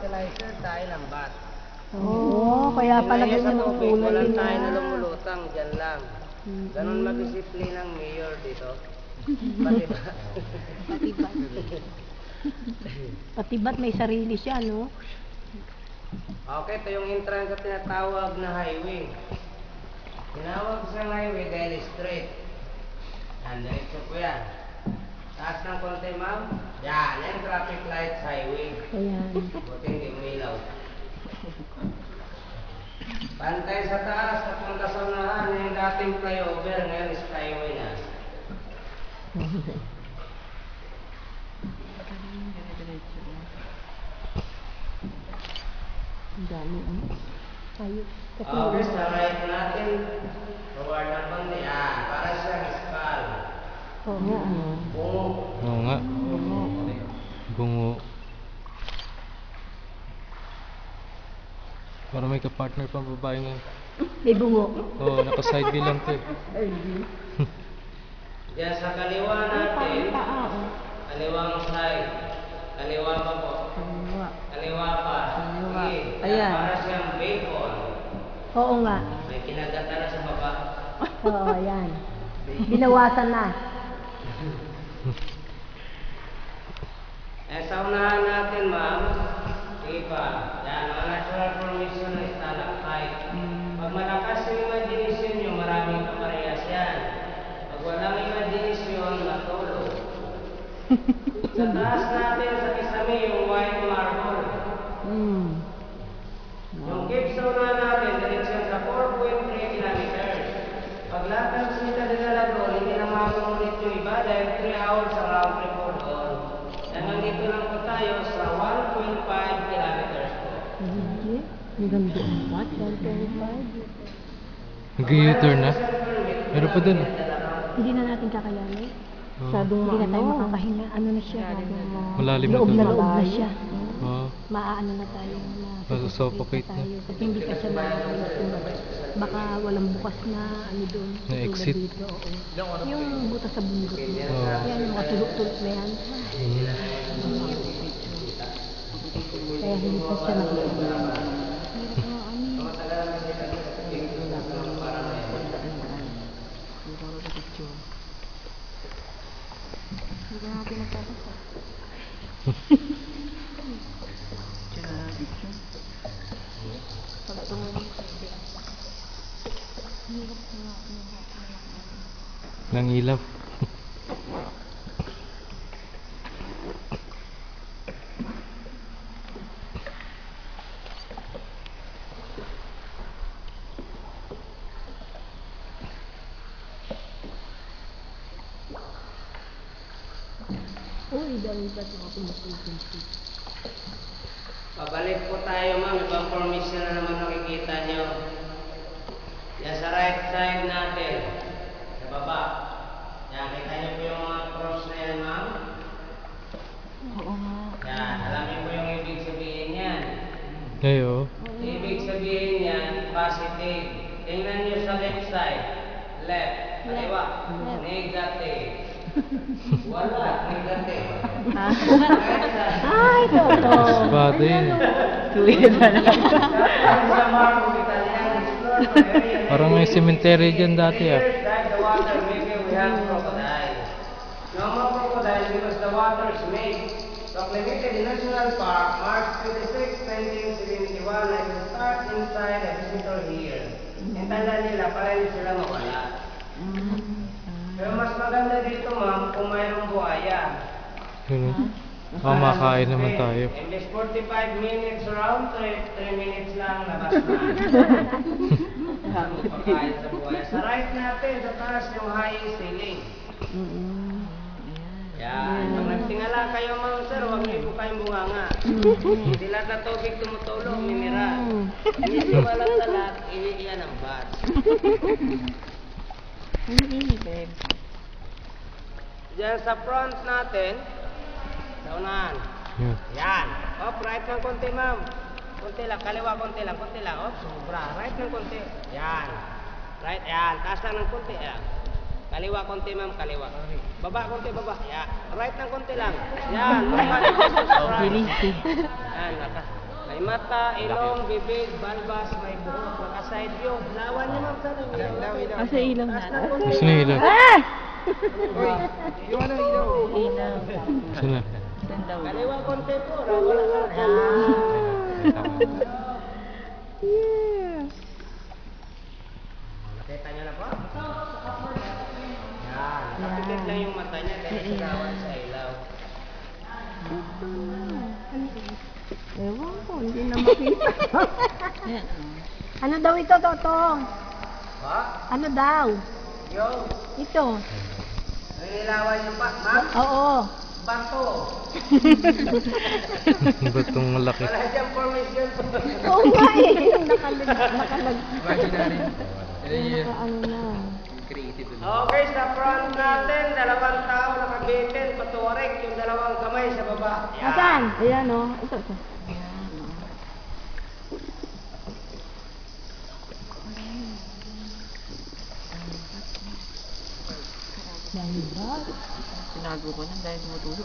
fertilizer tayo ng bat. Oo, kaya pala ganyan ang kulay Walang nila. tayo na lumulutang, dyan lang. Ganon mag-disiplina ng mayor dito. Pati ba? Pati ba't may sarili siya, no? Okay, ito yung entrance sa tinatawag na highway. Tinawag siyang highway dahil straight. Yan, diretso po yan. Taas ng konti, ma'am. Yan, yan traffic lights highway. Ayan. Buti hindi umilaw. Pantay sa taas, papunta sa unahan, yung dating flyover, ngayon is skyway na. Ang dami, ayos. Okay, sa right natin, forward na konti. Yan, para siyang skull. Oo nga, ano? Bungo. Oo nga. Bungo. Para may kapartner pang babae nga. May bungo. Oo, naka-side view lang to eh. Yan, sa kaliwa natin, kaliwang side. Kaliwa pa po. Kaliwa pa. Sige. Ayan. Para siyang bacon. Oo nga. May kinagata na sa baba. Oo, ayan. Binawasan na. Sa unahan natin, ma'am. Sige pa. Yan, mga natural formation na stalactite. Pag malakas yung imagination nyo, maraming kaparehas yan. Pag walang imagination, matulog. Sa taas natin, sa kisame, yung white marble. Yung cave sa unahan natin, direksyon sa 4.3 kilometers. Pag lahat ng sinita dinala doon, hindi na makungulit yung iba dahil 3 hours ang round trip po doon. Nandito lang po tayo sa 1.5 kilometers po. Ang ganda ang bat. 125. Nag-u-turn na? Meron pa dun. Hindi na natin kakayanin. Hindi na tayo makakahinga. Ano na siya? Malalim na Loob to. na loob na siya. Oo. Maaano na tayo. Masusuffocate na. Kasi hindi pa siya baka walang bukas na ano doon. Na exit. Dito, oo. Yung butas sa bundok. Yan, yung mga tulok-tulok na yan. Kaya hindi pa siya nakikita. Nang ilaw. Uy, dami pa ito ako masulong. Pabalik po tayo, ma'am. Ibang formation na naman nakikita nyo. Yan sa right side natin. Sa baba. Yan, kita nyo po yung mga cross na yan, ma'am. Oo nga. Yan, alam nyo po yung ibig sabihin yan. Ayo. Ibig sabihin yan, positive. Tingnan nyo sa left side. Left. Kaliwa. Negative. Wala. Negative. Right side. Ay, totoo. Espada yun. Parang may cemetery dyan dati ah. The water, maybe we have crocodile. No more crocodile because the water is made. Proclamated in National Park, March 26, 1971, I will start inside a visitor here. Intanda nila, para hindi sila mawala. Pero mas maganda dito, ma'am, kung mayroong buhaya. Ganun. Makain naman tayo. Imbes 45 minutes round trip, 3 minutes lang labas na. Pagkain sa buhay. Sa right natin, sa taas yung high ceiling. Yan. Pag nagtingala kayo, ma'am sir, huwag niyo po kayong bunganga. Hindi lahat na tubig tumutulong, mineral. Hindi siya walang talat, iyan ang bat. Diyan sa front natin, sa unahan. Yan. Op, right ng konti, ma'am. Konti lang, kaliwa konti lang, konti lang. Op, sobra. Right ng konti. Yan. Right, yan. Taas lang ng konti. Yan. Kaliwa konti, ma'am, kaliwa. Baba konti, baba. Yan. Right ng konti lang. Yan. Yan, lakas. May mata, ilong, bibig, balbas, may buhok, naka-side view. Lawan niyo ma'am sa ilaw. Sa ilaw na. Gusto na ilaw. Ah! Yung ano ilaw? Ilaw. Gusto na. Kaliwa konti po, wala ka. Yeah. Nakita niyo na po? Yan, nakapikit lang yung mata niya dahil sigawan sa ilaw. Ewan ko, hindi na makita. Ano daw ito, Totong? Ha? Ano daw? Yo, Ito. nililawan niyo pa, ma'am? Oo. Bato. Batong malaki. Wala siyang formation po. Oo nga eh. Nakalag. Ano na. Okay, sa front natin, dalawang tao nakabitin, patuwarek, yung dalawang kamay sa baba. Yan. Asan? Ayan o. Ito. Tinago ko na dahil tumutulo.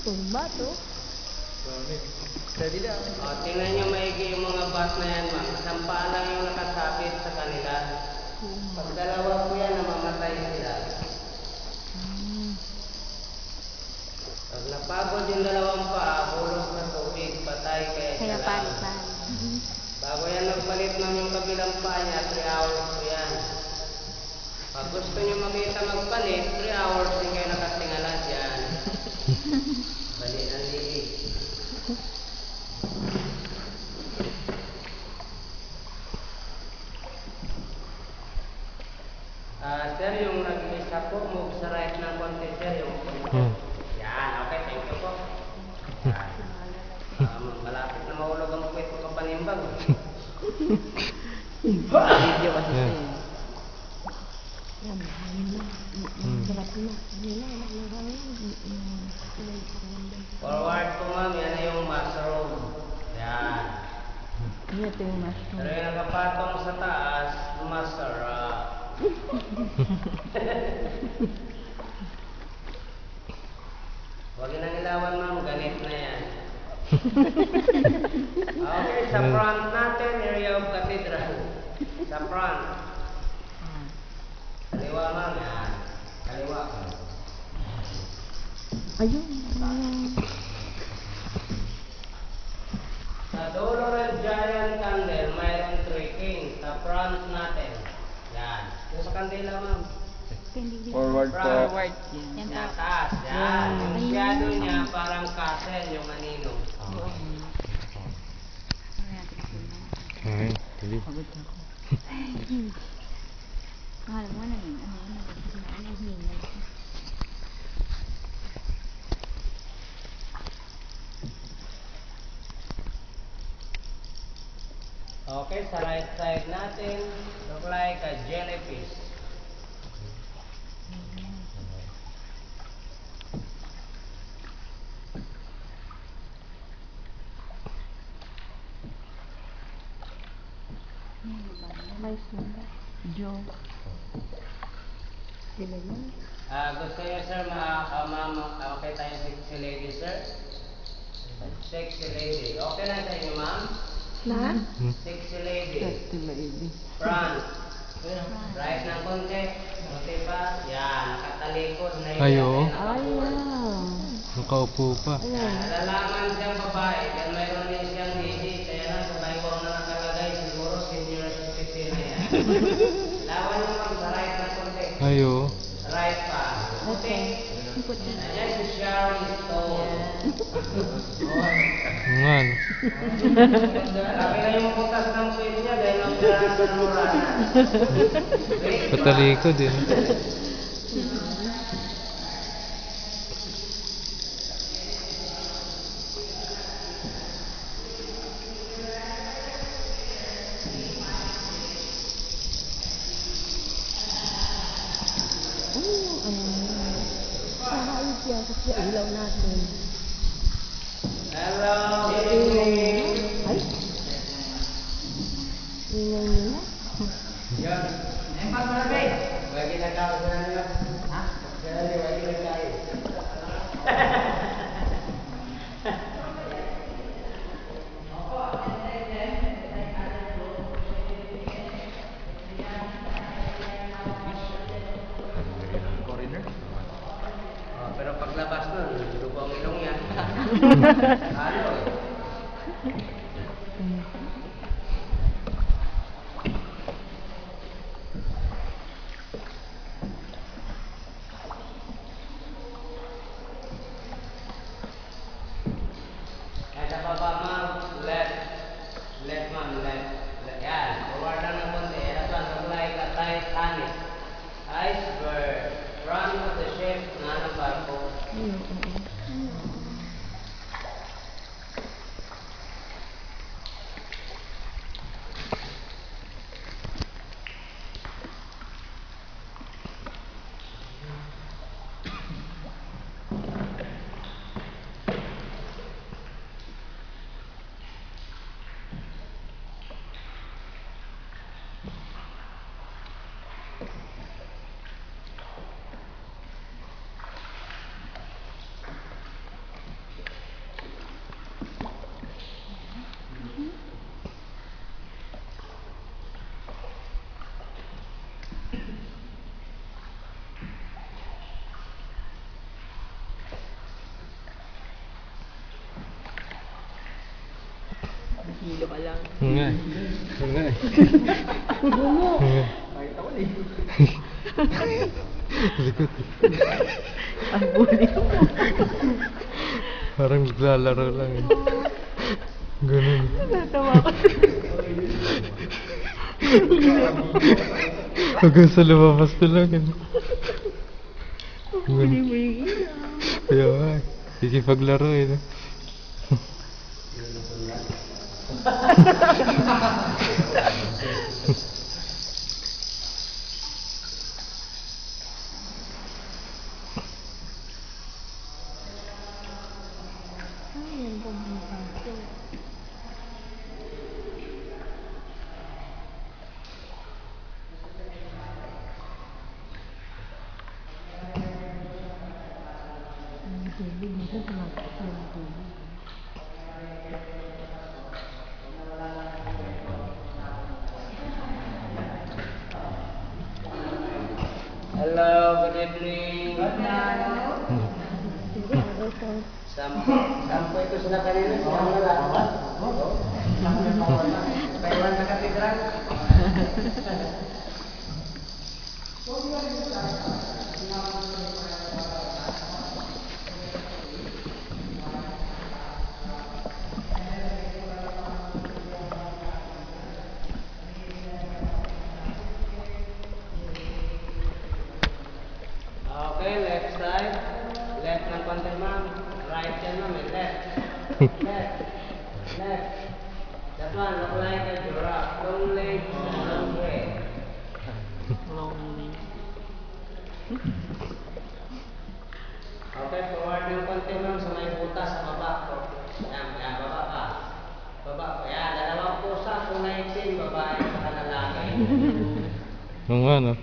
Tumba to. O, tingnan niyo maigi yung mga bat na yan, ma'am. Isang paa lang yung nakasabit sa kanila. Pag dalawa po yan, namamatay sila. Pag napagod yung dalawang paa, hulog sa tubig, patay kaya Kaya sila. palitan. Bago yan magpalit ng yung kabilang paa niya, 3 hours po yan. Pag gusto niyo makita magpalit, 3 hours din kayo nakatingala dyan. Bali ng lilig. Sir, yung nag-isa po, move sa right ng konti, sir, yung yan, okay, thank you po. Yan. Malapit na mahulog ang puwit ko kapanimbang. Video kasi siya eh. Forward po, ma'am, yan na yung mushroom. Yan. Ito yung mushroom. Pero yung nakapatong sa taas, masarap. Huwag nang ilawan, ma'am, ganit na yan. Okay, sa front natin, area of cathedral. Sa front. Kaliwa, ma'am, yan. Kaliwa. Ayun. Sa dulo ng giant candle, mayroon 3 kings. Sa front natin. Yan. Yung sa kandila, ma'am. Forward Forward yan. Yan taas. Yan. Yung shadow niya parang castle, yung manino. Ay, tuloy. Pagod ako. Alam mo na yun. Ano yun? Okay, sa right side natin, look like a jellyfish. May sunda. Joe. Sila yun. Gusto niyo, sir, okay tayo sexy lady, sir? Sexy lady. Okay na sa inyo, ma'am? Na? Sexy lady. Sexy lady. Front. Right ng konti. Konti pa. Yan, nakatalikod. Ayo. Ayaw. Nakaupo pa. Ayan. Nalalaman siyang babae, kaya mayroon din siyang lady. Kaya lang, sa Bible na nakalagay, siguro senior citizen na yan. Lawan mo, ma'am, sa right ng konti. Ayo. Right pa. Konti. Ayan si Sharon Stone. Ngan. Laki na yung butas ng puwit niya dahil nagdala sa nurana. Patalikod din. Kahayos yan kasi ilaw natin. Hello, good evening. Ay. Ingay nila. Yan. Empat na, babe. Bagi na ka sa nila. Ha? Ano eh? Sa baba ma'am, left ma'am, left. Yan, forward lang ng konti. Ito, look like a Titanic. Iceberg. Front of the ship na ng barko. Hilo ka lang. Nga eh. Nga eh. Kahit ako eh. Likot. Ang bully ko. Parang naglalaro lang eh. Ganun. Natawa ko. Hanggang sa lumabas na lang eh. Huli Ganun. mo yung ilaw. Kaya nga eh. Ikipaglaro eh. No? Hello, good evening. Sampo ito sila kanina, silang lalakad. Kailan na katidran? Okay, left side. Left ng konti ma'am. Right yan ma'am, left. Left. Left. That one look like a giraffe. Long legs and long head. Lonely. Okay, forward ng konti ma'am sa may butas sa baba. Yan, yan, baba pa. Baba pa. Yan, dalawang pusa. Kulay itim, babae at lalaki. Oo nga no.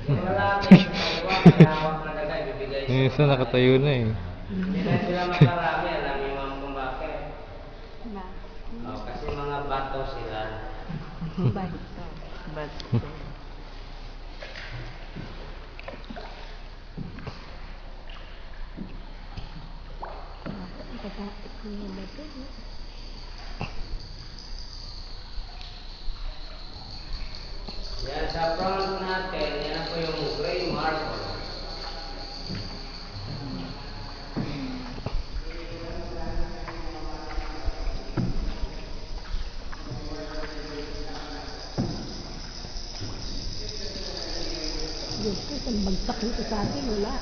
Yung lalaki, kaya hawak na lagay, bibigay Yung isa nakatayo na eh. Hindi na sila makarami, alam niyo ma'am kung bakit. Kasi mga bato sila. But, Yan sa front natin, yan po yung gray marble. Diyos ko, kung bagsak ito sa atin, wala.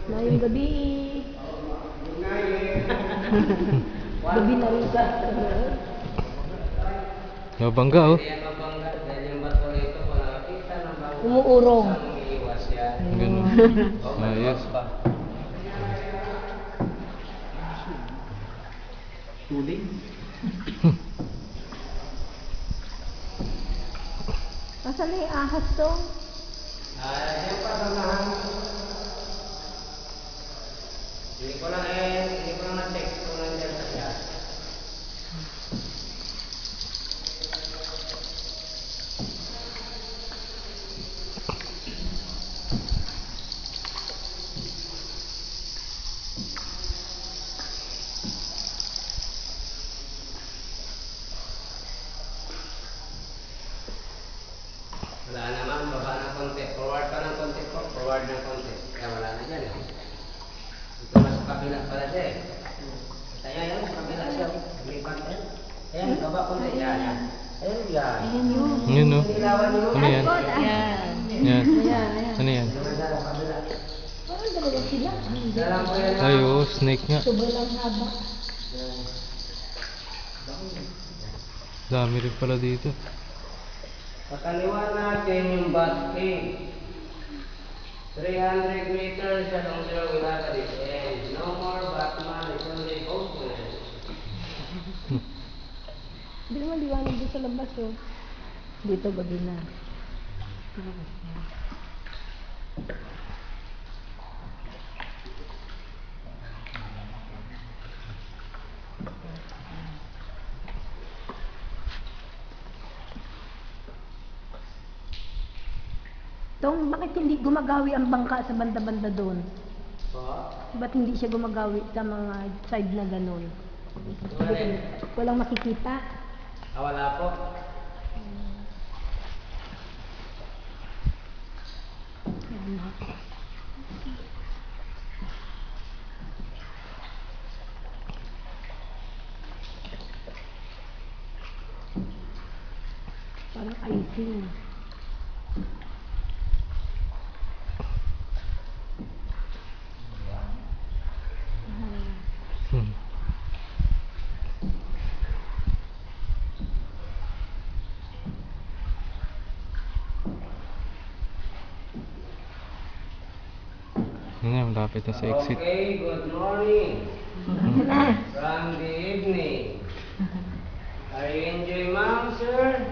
Mayong gabi. Gabi na rin ka. Mabangga oh. Yan mabangga dahil yung bato rito, kung nakakita ng bago, Umuurong. umiiwas yan. Ganun. Ayos. Pa. tuling. Asan na yung ahas to? Yan pa sa mahang. Hindi ko lang na-text kung nandiyan na siya. pala siya eh. Kaya yan, kabila siya. Lipat yan. Ayan, baba ko na yan. Ayan yan. Ayan yun. Yun no. Ilawan mo. Ano yan? Yan. Yan. Ayan. Ano yan? Parang dalawa sila. Dalam ko yan. Ay, oh, snake nga. Sobrang haba. Dami rin pala dito. Pakaliwan natin yung bat cave. 300 meters along the will have a end. No more Batman, it's only Oakland. Hindi naman liwanag doon sa labas oh. Dito gabi na. Tong, bakit hindi gumagawi ang bangka sa banda-banda doon? Po? Ba't hindi siya gumagawi sa mga side na gano'n? Walang makikita. Ah, wala po. Parang icing. Hmm. Yun nga, malapit na sa exit. Okay, good morning. From the evening. Are you enjoying ma'am, sir?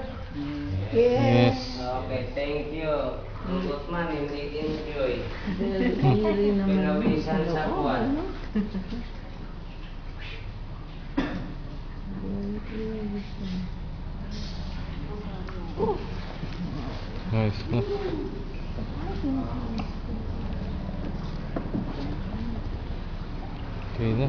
Yes. Okay, thank you. Gutman, hindi enjoy. Diri naman. Pinawisan sa buwan. Nice. No? Okay na.